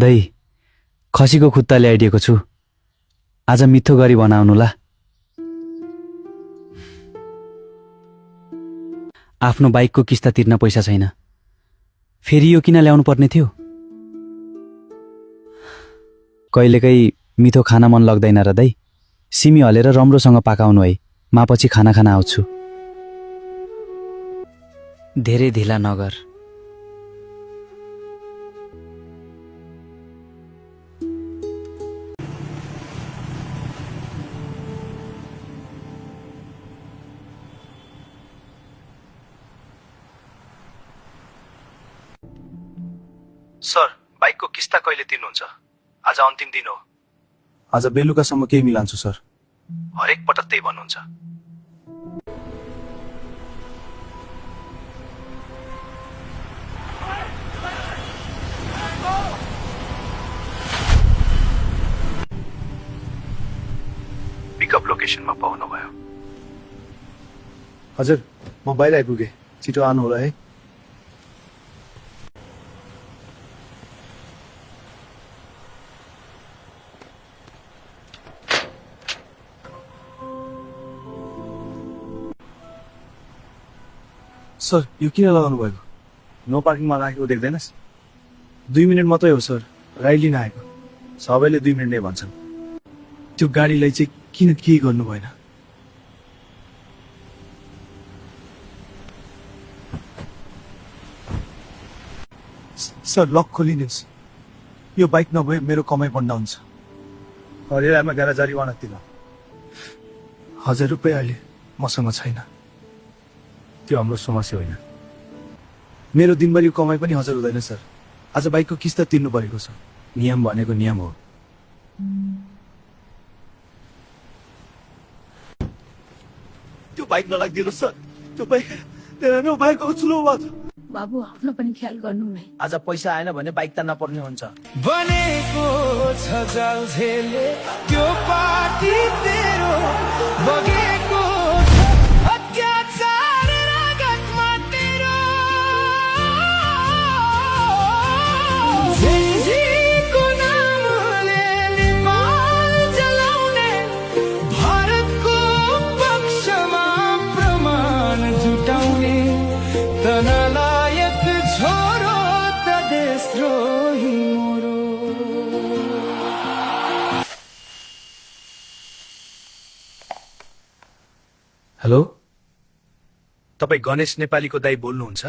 दही खसीको खुट्टा ल्याइदिएको छु, आज मिठो गरी बनाउनुला। आफ्नो बाइकको किस्ता तिर्न पैसा छैन, फेरि यो किन ल्याउनु पर्ने थियो? कहिलेकाहीँ मिठो खाना मन लाग्दैन र दही, सिमी हलेर राम्रोसँग पाकाउनु है, मापछि खाना खान आउँछु। धेरै ढिला नगर। सर, बाइकको किस्ता कहिले तिर्नुहुन्छ? आज अन्तिम दिन हो। आज बेलुकासम्म केही मिलान्छु सर। हरेक पटक त्यही भन्नुहुन्छ। पिकअप लोकेसनमा पाउनुभयो। हजुर, म बाहिर आइपुगेँ, छिटो आउनु होला है। सर, यो किन लगाउनु भएको? नो पार्किङमा राखेको देख्दैनस्? 2 मिनट मात्रै हो सर, राइड लिन आएको। सबैले 2 मिनट नै भन्छन्। त्यो गाडीलाई चाहिँ किन के गर्नु भएन? सर, लक खोलिदिनुहोस्। यो बाइक नभए मेरो कमाइ बन्द हुन्छ। हरियामा गएर जरिवाना तिर्न। 1000 रुपियाँ अहिले मसँग छैन। त्यो हाम्रो समस्या होइन। मेरो दिनभरि कमाइ पनि 1000 हुँदैन सर। आज बाइकको किस्ता तिर्नु परेको छ। नियम भनेको नियम हो। त्यो बाइक नलागिदिनु सर। त्यो बाइक तेरो बाइकको ठुलो बात। बाबु, आफ्नो पनि ख्याल गर्नु है। आज पैसा आएन भने बाइक त नपर्ने हुन्छ। बनेको छ जल्झेले त्यो पार्टी तेरो बगेको अत्याचार रगतमा तेरो जिन्दगीको नामले नेपाल जलाउने भारतको पक्षमा प्रमाण जुटाउने तनलायक छोरो त देशद्रोही मोरो। हेलो, तपाईँ गणेश नेपालीको दाइ बोल्नुहुन्छ?